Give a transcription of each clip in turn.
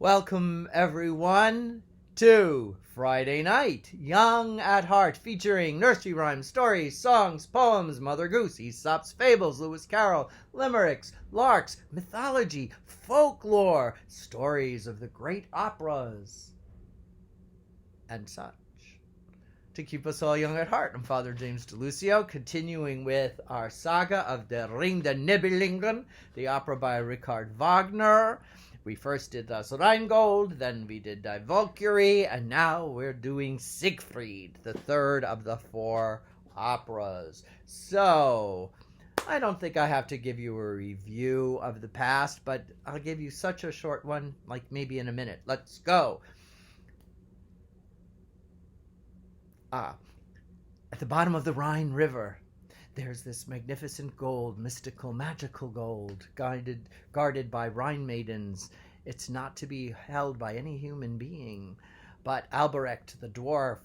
Welcome, everyone, to Friday Night Young at Heart, featuring nursery rhymes, stories, songs, poems, Mother Goose, Aesop's fables, Lewis Carroll, limericks, larks, mythology, folklore, stories of the great operas, and such. To keep us all young at heart, I'm Father James DeLucio, continuing with our saga of the Ring der Nibelungen, the opera by Richard Wagner. We first did Das Rheingold, then we did Die Valkyrie, and now we're doing Siegfried, the third of the four operas. So, I don't think I have to give you a review of the past, but I'll give you such a short one, like maybe in a minute. Let's go. At the bottom of the Rhine River, there's this magnificent gold, mystical, magical gold, guarded by Rhine maidens. It's not to be held by any human being, but Albrecht, the dwarf,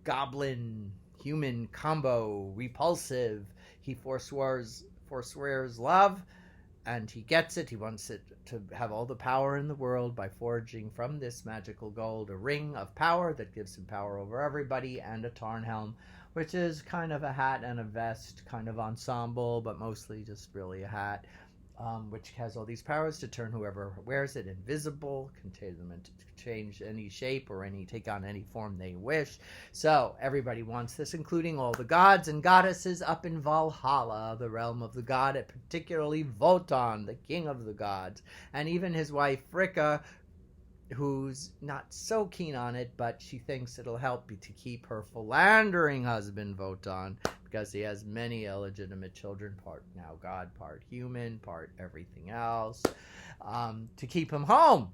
goblin, human combo, repulsive, he forswears love, and he gets it. He wants it to have all the power in the world by forging from this magical gold a ring of power that gives him power over everybody, and a Tarnhelm, which is kind of a hat and a vest kind of ensemble, but mostly just really a hat, which has all these powers to turn whoever wears it invisible, can take them to change any shape or take on any form they wish. So everybody wants this, including all the gods and goddesses up in Valhalla, the realm of the god, particularly Wotan, the king of the gods, and even his wife Fricka, who's not so keen on it, but she thinks it'll help to keep her philandering husband Wotan, because he has many illegitimate children, part now god, part human, part everything else, to keep him home.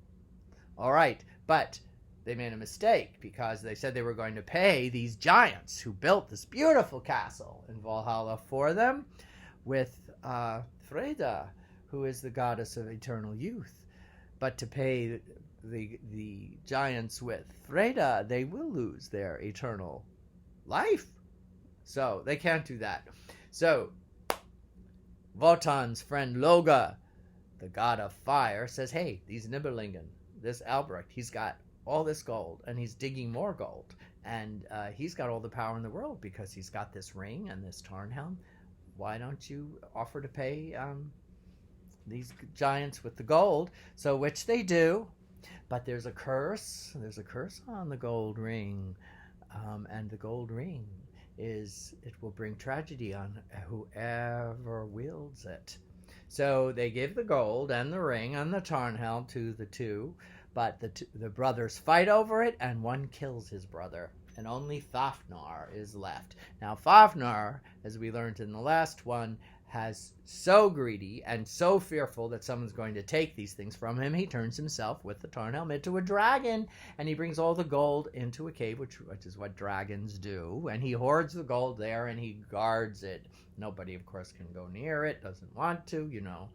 All right, but they made a mistake, because they said they were going to pay these giants who built this beautiful castle in Valhalla for them with Freda, who is the goddess of eternal youth. But to pay the giants with Freda, they will lose their eternal life. So they can't do that. So Wotan's friend Loga, the god of fire, says, hey, these Nibelungen, this Albrecht, he's got all this gold, and he's digging more gold, and he's got all the power in the world because he's got this ring and this Tarnhelm. Why don't you offer to pay these giants with the gold? So which they do, but there's a curse on the gold ring, and the gold ring it will bring tragedy on whoever wields it. So they give the gold and the ring and the Tarnhelm to the two, but the brothers fight over it, and one kills his brother, and only Fafnir is left. Now Fafnir, as we learned in the last one, has so greedy and so fearful that someone's going to take these things from him, he turns himself with the Tarnhelm into a dragon, and he brings all the gold into a cave, which is what dragons do, and he hoards the gold there, and he guards it. Nobody, of course, can go near it, doesn't want to, you know,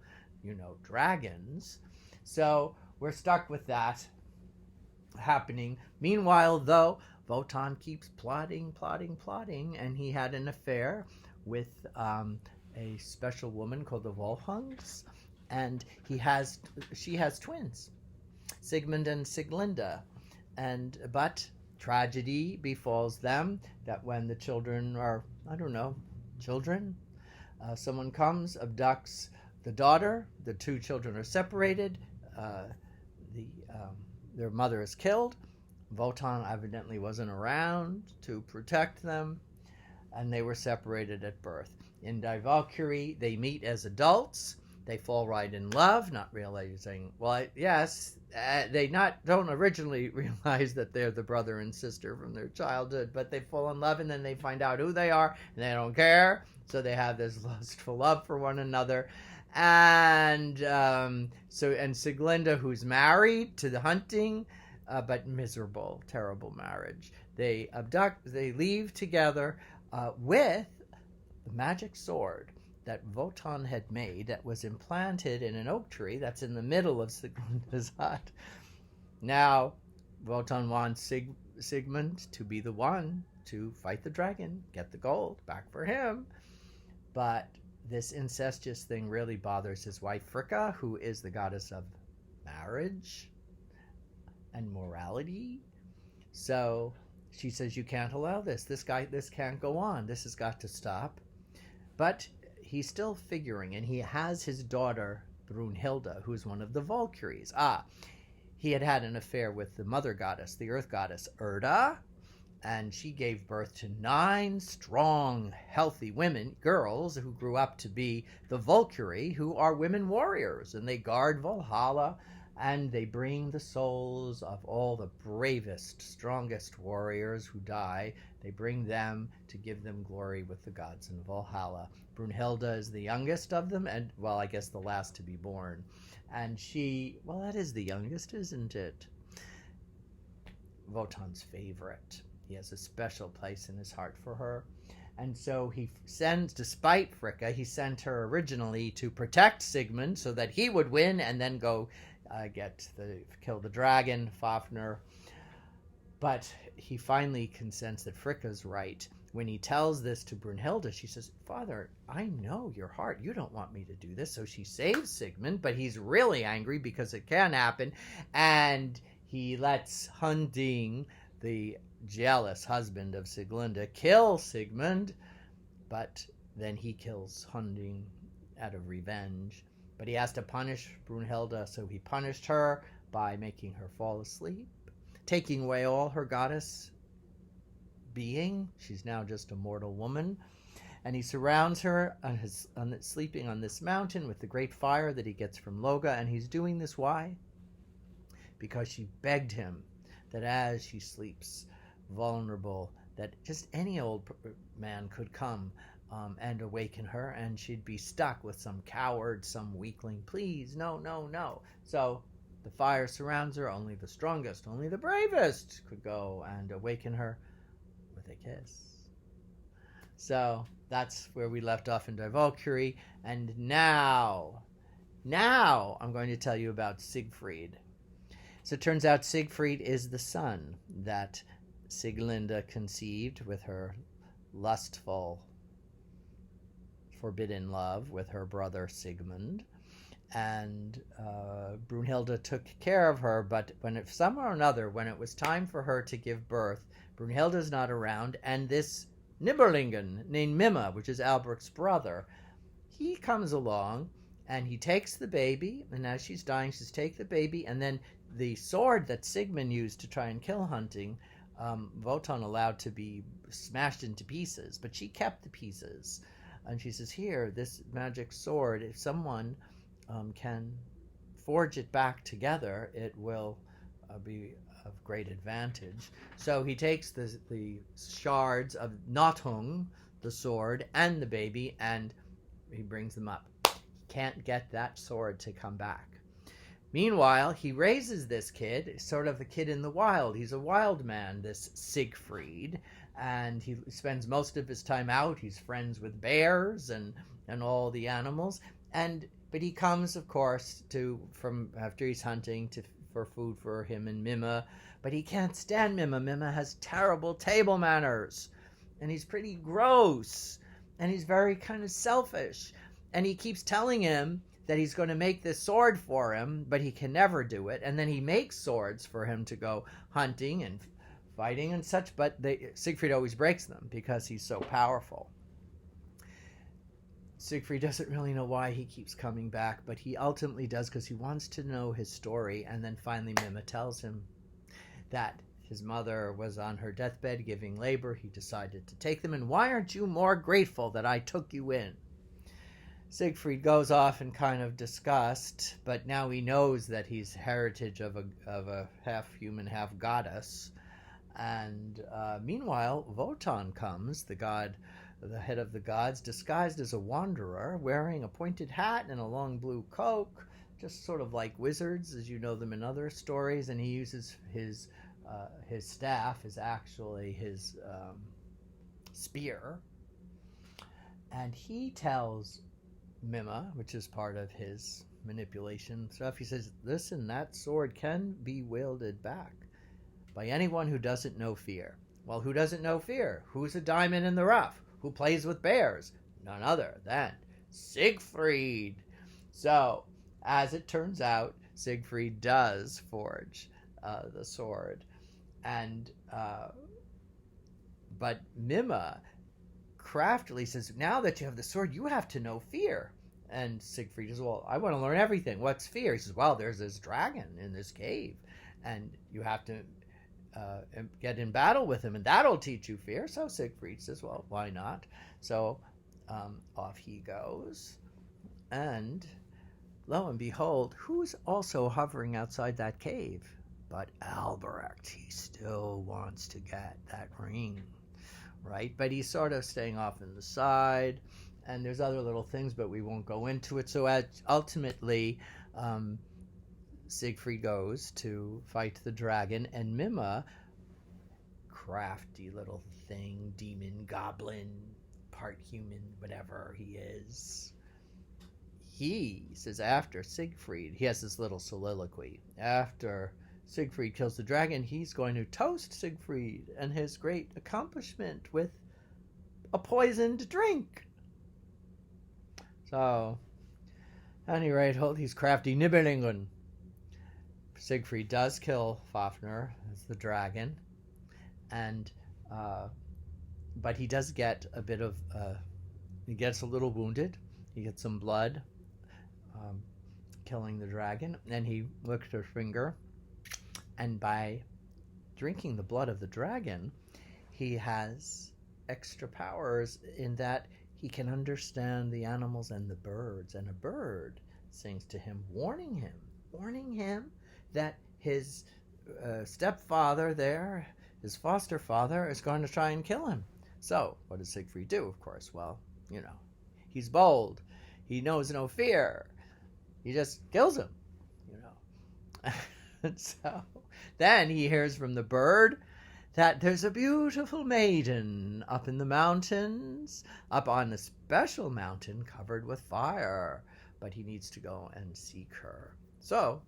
dragons. So we're stuck with that happening. Meanwhile, though, Wotan keeps plotting, and he had an affair with a special woman called the Wolfhangs, and she has twins, Sigmund and Sieglinde, but tragedy befalls them, that when the children are, someone comes, abducts the daughter, the two children are separated, their mother is killed, Wotan evidently wasn't around to protect them, and they were separated at birth. In Die Valkyrie, they meet as adults. They fall right in love, not realizing, they don't originally realize that they're the brother and sister from their childhood, but they fall in love, and then they find out who they are, and they don't care. So they have this lustful love for one another. And Sieglinde, who's married to the hunting, but miserable, terrible marriage. They leave together with the magic sword that Wotan had made, that was implanted in an oak tree that's in the middle of Sieglinde's hut. Now, Wotan wants Sigmund to be the one to fight the dragon, get the gold back for him. But this incestuous thing really bothers his wife Fricka, who is the goddess of marriage. and morality. So she says, you can't allow this. This can't go on. This has got to stop. But he's still figuring, and he has his daughter, Brunhilde, who's one of the Valkyries. He had an affair with the mother goddess, the earth goddess, Erda, and she gave birth to 9 strong, healthy girls, who grew up to be the Valkyrie, who are women warriors, and they guard Valhalla, and they bring the souls of all the bravest, strongest warriors who die. They bring them to give them glory with the gods in Valhalla. Brunhilde is the youngest of them, and, well, I guess the last to be born. And that is the youngest, isn't it? Wotan's favorite. He has a special place in his heart for her. And so he sends, despite Fricka, he sent her originally to protect Sigmund so that he would win and then go kill the dragon, Fafnir. But he finally consents that Fricka's right. When he tells this to Brunhilde, she says, Father, I know your heart. You don't want me to do this. So she saves Sigmund, but he's really angry because it can happen. And he lets Hunding, the jealous husband of Sieglinde, kill Sigmund. But then he kills Hunding out of revenge. But he has to punish Brunhilde, so he punished her by making her fall asleep, taking away all her goddess being. She's now just a mortal woman. And he surrounds her sleeping on this mountain with the great fire that he gets from Loga. And he's doing this, why? Because she begged him that as she sleeps vulnerable, that just any old man could come and awaken her, and she'd be stuck with some coward, some weakling. Please, no, no, no. So the fire surrounds her. Only the strongest, only the bravest could go and awaken her with a kiss. So that's where we left off in Die Valkyrie. And now I'm going to tell you about Siegfried. So it turns out Siegfried is the son that Sieglinde conceived with her lustful, forbidden love with her brother Sigmund. And Brunhilde took care of her, but somehow or another, when it was time for her to give birth, Brunhilde's not around, and this Nibelungen named Mima, which is Alberic's brother, he comes along, and he takes the baby, and as she's dying, she's take the baby, and then the sword that Sigmund used to try and kill Hunting, Wotan allowed to be smashed into pieces, but she kept the pieces. And she says, here, this magic sword, if someone can forge it back together, it will be of great advantage. So he takes the shards of Nothung, the sword, and the baby, and he brings them up. He can't get that sword to come back. Meanwhile, he raises this kid, sort of a kid in the wild. He's a wild man, this Siegfried, and he spends most of his time out. He's friends with bears and all the animals. But he comes, of course, from after he's hunting for food for him and Mima. But he can't stand Mima. Mima has terrible table manners, and he's pretty gross, and he's very kind of selfish. And he keeps telling him that he's going to make this sword for him, but he can never do it. And then he makes swords for him to go hunting and fighting and such, but Siegfried always breaks them because he's so powerful. Siegfried doesn't really know why he keeps coming back, but he ultimately does because he wants to know his story. And then finally Mima tells him that his mother was on her deathbed giving labor. He decided to take them. And why aren't you more grateful that I took you in? Siegfried goes off in kind of disgust, but now he knows that he's heritage of a half human, half goddess. And meanwhile, Wotan comes, the head of the gods, disguised as a wanderer, wearing a pointed hat and a long blue cloak, just sort of like wizards, as you know them in other stories. And he uses his staff is actually his spear, and he tells Mima, which is part of his manipulation stuff, he says, listen, that sword can be wielded back by anyone who doesn't know fear. Well, who doesn't know fear? Who's a diamond in the rough? Who plays with bears? None other than Siegfried. So, as it turns out, Siegfried does forge the sword. And but Mima craftily says, now that you have the sword, you have to know fear. And Siegfried says, well, I want to learn everything. What's fear? He says, well, there's this dragon in this cave, and you have to get in battle with him, and that'll teach you fear. So Siegfried says, well, why not? So off he goes, and lo and behold, who's also hovering outside that cave? But Albrecht. He still wants to get that ring, right? But he's sort of staying off in the side, and there's other little things, but we won't go into it. So ultimately, Siegfried goes to fight the dragon, and Mima, crafty little thing, demon, goblin, part human, whatever he is, he says after Siegfried, he has this little soliloquy. After Siegfried kills the dragon, he's going to toast Siegfried and his great accomplishment with a poisoned drink. So, at any rate, hold these crafty Nibelungen. Siegfried does kill Fafnir, as the dragon, and but he does get a bit of he gets a little wounded. He gets some blood, killing the dragon, and he licks her finger, and by drinking the blood of the dragon, he has extra powers in that he can understand the animals and the birds, and a bird sings to him, warning him that his stepfather there, his foster father, is going to try and kill him. So, what does Siegfried do, of course? Well, he's bold. He knows no fear. He just kills him, And so, then he hears from the bird that there's a beautiful maiden up in the mountains, up on a special mountain covered with fire, but he needs to go and seek her. So,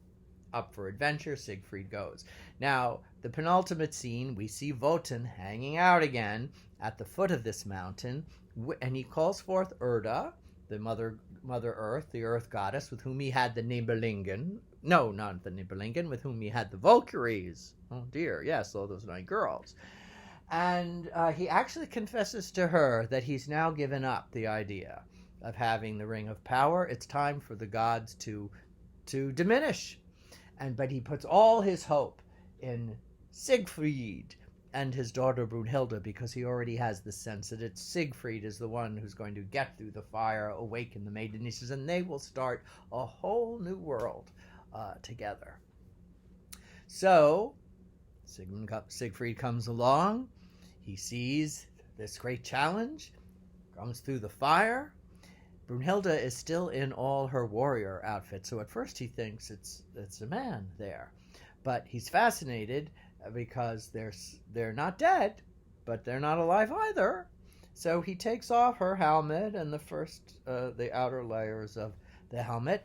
up for adventure, Siegfried goes. Now, the penultimate scene, we see Wotan hanging out again at the foot of this mountain, and he calls forth Erda, the Mother Earth, the Earth Goddess, with whom he had the Nibelungen. No, not the Nibelungen, with whom he had the Valkyries. Oh dear, yes, all those 9 girls. And he actually confesses to her that he's now given up the idea of having the Ring of Power. It's time for the gods to diminish. But he puts all his hope in Siegfried and his daughter Brunhilde, because he already has the sense that it's Siegfried is the one who's going to get through the fire, awaken the maiden. He says, and they will start a whole new world together. So Siegfried comes along. He sees this great challenge, comes through the fire. Brunhilde is still in all her warrior outfit, so at first he thinks it's a man there. But he's fascinated because they're not dead, but they're not alive either. So he takes off her helmet and the outer layers of the helmet,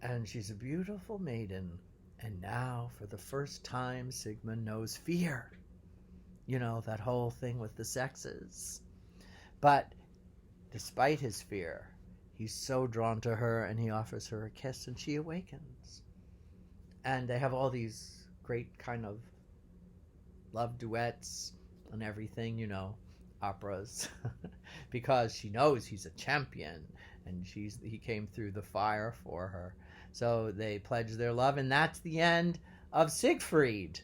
and she's a beautiful maiden. And now, for the first time, Sigmund knows fear. That whole thing with the sexes. But despite his fear, he's so drawn to her, and he offers her a kiss, and she awakens. And they have all these great kind of love duets and everything, operas, because she knows he's a champion, and he came through the fire for her. So they pledge their love, and that's the end of Siegfried.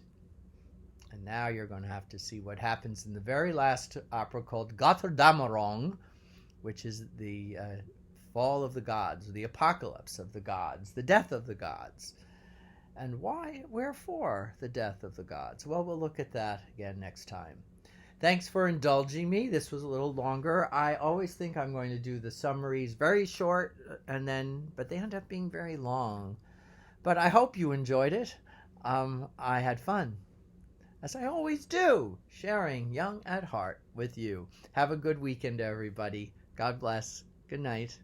And now you're going to have to see what happens in the very last opera, called Götterdämmerung, which is the fall of the gods, the apocalypse of the gods, the death of the gods. And wherefore the death of the gods? Well, we'll look at that again next time. Thanks for indulging me. This was a little longer. I always think I'm going to do the summaries very short, but they end up being very long. But I hope you enjoyed it. I had fun, as I always do, sharing Young at Heart with you. Have a good weekend, everybody. God bless. Good night.